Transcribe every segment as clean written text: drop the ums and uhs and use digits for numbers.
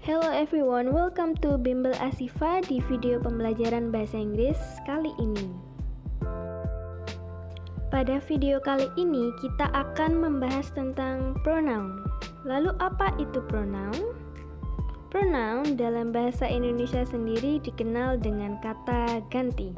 Hello everyone, welcome to Bimbel Asifa di video pembelajaran bahasa Inggris kali ini. Pada video kali ini kita akan membahas tentang pronoun. Lalu apa itu pronoun? Pronoun dalam bahasa Indonesia sendiri dikenal dengan kata ganti.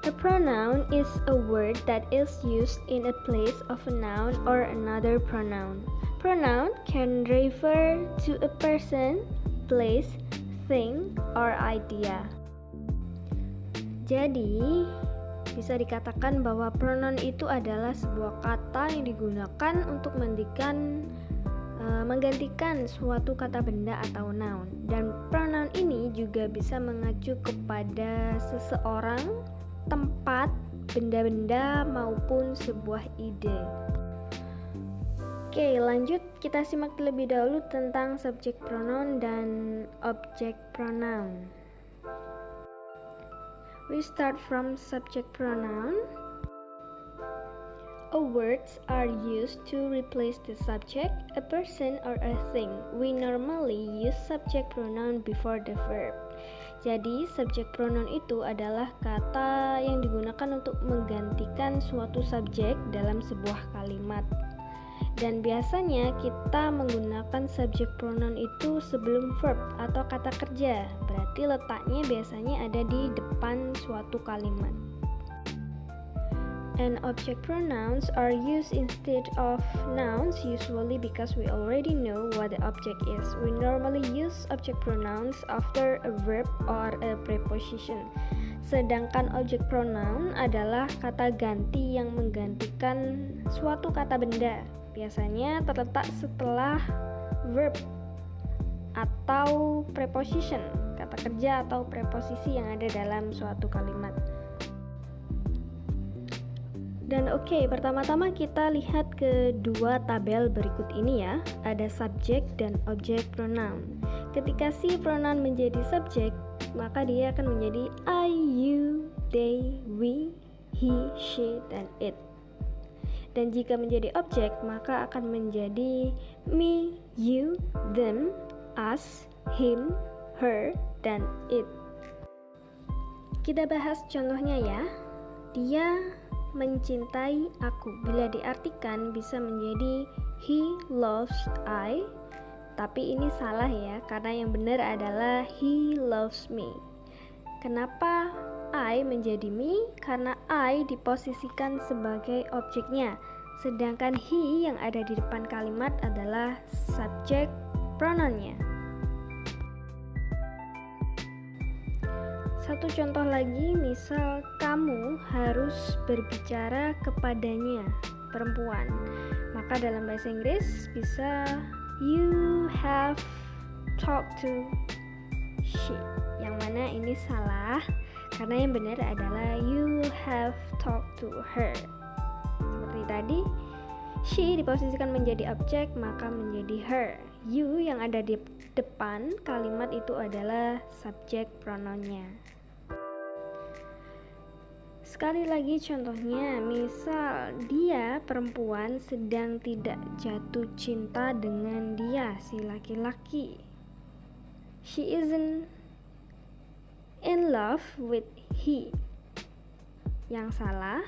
A pronoun is a word that is used in a place of a noun or another pronoun. Pronoun can refer to a person, place, thing, or idea. Jadi, bisa dikatakan bahwa pronoun itu adalah sebuah kata yang digunakan untuk menggantikan suatu kata benda atau noun. Dan pronoun ini juga bisa mengacu kepada seseorang, tempat, benda-benda, maupun sebuah ide. Oke, lanjut kita simak terlebih dahulu tentang subject pronoun dan object pronoun. We start from subject pronoun. Words are used to replace the subject, a person, or a thing. We normally use subject pronoun before the verb. Jadi, subject pronoun itu adalah kata yang digunakan untuk menggantikan suatu subjek dalam sebuah kalimat. Dan biasanya kita menggunakan subject pronoun itu sebelum verb atau kata kerja. Berarti letaknya biasanya ada di depan suatu kalimat. And object pronouns are used instead of nouns usually because we already know what the object is. We normally use object pronouns after a verb or a preposition. Sedangkan object pronoun adalah kata ganti yang menggantikan suatu kata benda. Biasanya terletak setelah verb atau preposition, kata kerja atau preposisi yang ada dalam suatu kalimat. Dan pertama-tama kita lihat kedua tabel berikut ini ya. Ada subject dan object pronoun. Ketika si pronoun menjadi subject, maka dia akan menjadi I, you, they, we, he, she, dan it. Dan jika menjadi objek, maka akan menjadi me, you, them, us, him, her, dan it. Kita bahas contohnya ya. Dia mencintai aku. Bila diartikan bisa menjadi he loves I. Tapi ini salah ya, karena yang benar adalah he loves me. Kenapa I menjadi me? Karena I diposisikan sebagai objeknya, sedangkan he yang ada di depan kalimat adalah subject pronounnya. Satu contoh lagi, misal kamu harus berbicara kepadanya, perempuan. Maka dalam bahasa Inggris bisa you have talked to she. Yang mana ini salah, karena yang benar adalah you have talked to her. Seperti tadi, she diposisikan menjadi objek, maka menjadi her. You yang ada di depan kalimat itu adalah subject pronounnya. Sekali lagi contohnya, misal dia perempuan sedang tidak jatuh cinta dengan dia, si laki-laki. She isn't in love with he. Yang salah,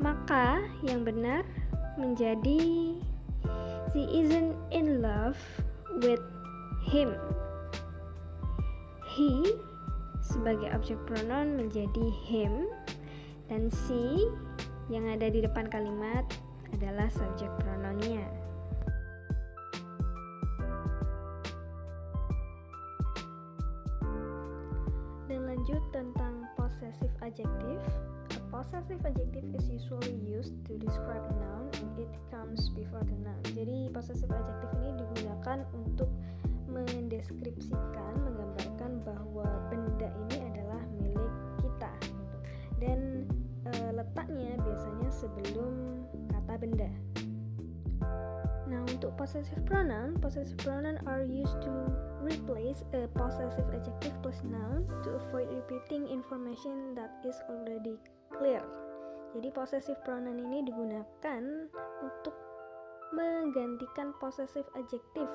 maka yang benar menjadi she isn't in love with him. He sebagai objek pronoun menjadi him, dan she yang ada di depan kalimat adalah subjek pronounnya. Lanjut tentang possessive adjective. A possessive adjective is usually used to describe a noun and it comes before the noun. Jadi possessive adjective ini digunakan untuk mendeskripsikan, menggambarkan bahwa benda ini adalah milik kita. Dan letaknya biasanya sebelum kata benda. Nah, untuk possessive pronoun are used to replace a possessive adjective plus noun to avoid repeating information that is already clear. Jadi possessive pronoun ini digunakan untuk menggantikan possessive adjective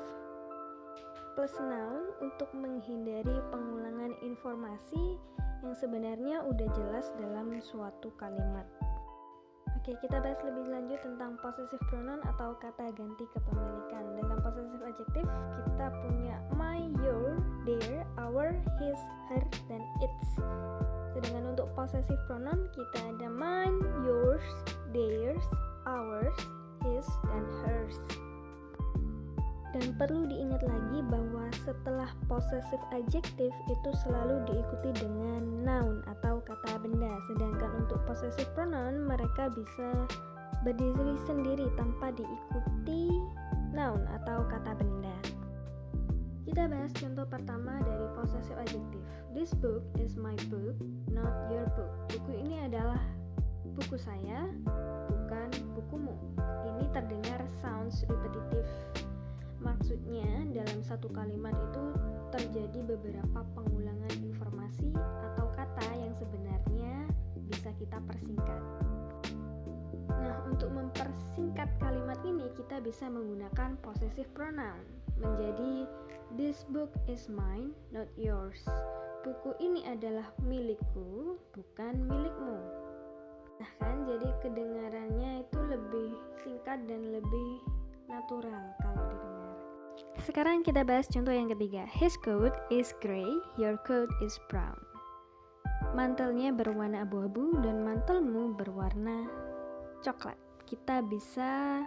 plus noun untuk menghindari pengulangan informasi yang sebenarnya udah jelas dalam suatu kalimat. Oke, kita bahas lebih lanjut tentang possessive pronoun atau kata ganti kepemilikan. Dalam possessive adjective, kita punya my, your, their, our, his, her, dan its. Sedangkan untuk possessive pronoun, kita ada mine, yours, theirs, ours, his, dan hers. Dan perlu diingat lagi bahwa setelah possessive adjective itu selalu diikuti dengan noun atau kata benda. Sedangkan untuk possessive pronoun mereka bisa berdiri sendiri tanpa diikuti noun atau kata benda. Kita bahas contoh pertama dari possessive adjective. This book is my book, not your book. Buku ini adalah buku saya, bukan bukumu. Ini terdengar sounds repetitive. Maksudnya dalam satu kalimat itu terjadi beberapa pengulangan informasi atau kata yang sebenarnya bisa kita persingkat. Nah, untuk mempersingkat kalimat ini kita bisa menggunakan possessive pronoun menjadi this book is mine, not yours. Buku ini adalah milikku, bukan milikmu. Nah kan, jadi kedengarannya itu lebih singkat dan lebih natural kalau didengar. Sekarang kita bahas contoh yang ketiga. His coat is gray, your coat is brown. Mantelnya berwarna abu-abu dan mantelmu berwarna coklat. Kita bisa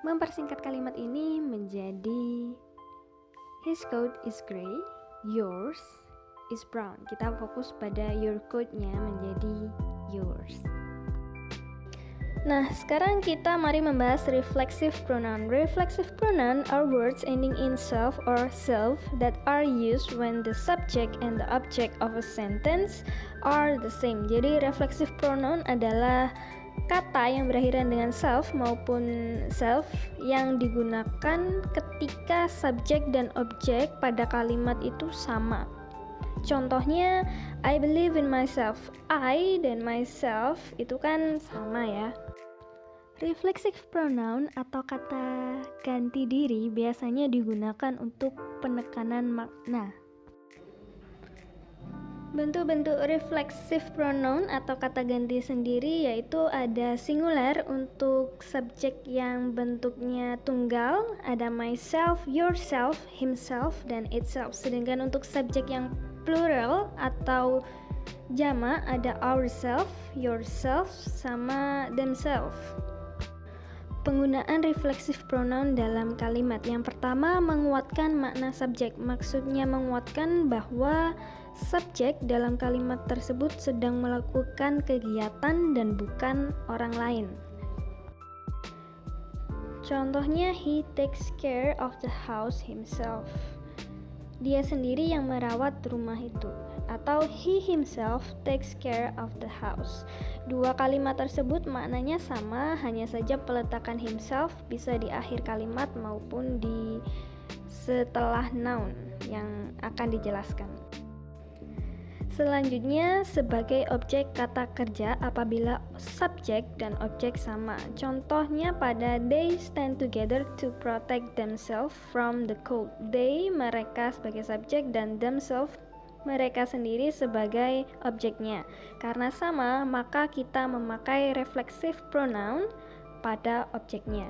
mempersingkat kalimat ini menjadi his coat is gray, yours is brown. Kita fokus pada your coat-nya menjadi yours. Nah, sekarang kita mari membahas reflexive pronoun. Reflexive pronoun are words ending in self or self that are used when the subject and the object of a sentence are the same. Jadi reflexive pronoun adalah kata yang berakhiran dengan self maupun self yang digunakan ketika subjek dan objek pada kalimat itu sama. Contohnya, I believe in myself. I dan myself itu kan sama ya. Reflexive pronoun atau kata ganti diri biasanya digunakan untuk penekanan makna. Bentuk-bentuk reflexive pronoun atau kata ganti sendiri yaitu ada singular untuk subjek yang bentuknya tunggal, ada myself, yourself, himself, dan itself. Sedangkan untuk subjek yang plural atau jamak ada ourself, yourself, sama themselves. Penggunaan reflexive pronoun dalam kalimat yang pertama menguatkan makna subjek. Maksudnya menguatkan bahwa subjek dalam kalimat tersebut sedang melakukan kegiatan dan bukan orang lain. Contohnya, he takes care of the house himself. Dia sendiri yang merawat rumah itu. Atau he himself takes care of the house. Dua kalimat tersebut maknanya sama, hanya saja peletakan himself bisa di akhir kalimat maupun di setelah noun yang akan dijelaskan. Selanjutnya sebagai objek kata kerja apabila subjek dan objek sama. Contohnya pada they stand together to protect themselves from the cold. They, mereka sebagai subjek, dan themselves, mereka sendiri sebagai objeknya. Karena sama, maka kita memakai reflexive pronoun pada objeknya.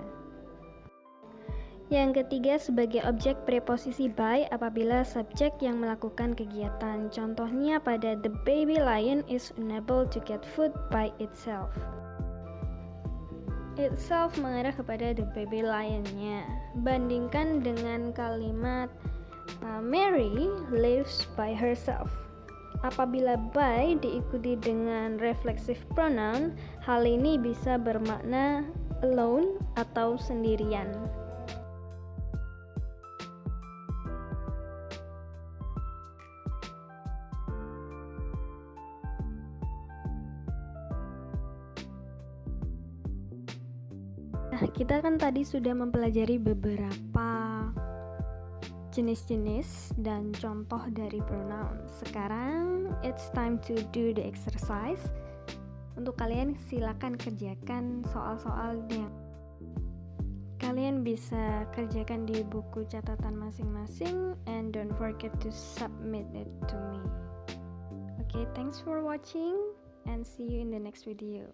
Yang ketiga sebagai objek preposisi by apabila subjek yang melakukan kegiatan. Contohnya pada the baby lion is unable to get food by itself. Itself mengarah kepada the baby lion-nya. Bandingkan dengan kalimat Mary lives by herself. Apabila by diikuti dengan reflexive pronoun, hal ini bisa bermakna alone atau sendirian. Nah, kita kan tadi sudah mempelajari beberapa jenis-jenis dan contoh dari pronoun. Sekarang it's time to do the exercise. Untuk kalian silakan kerjakan soal-soalnya. Kalian bisa kerjakan di buku catatan masing-masing, and don't forget to submit it to me. Okay, thanks for watching and see you in the next video.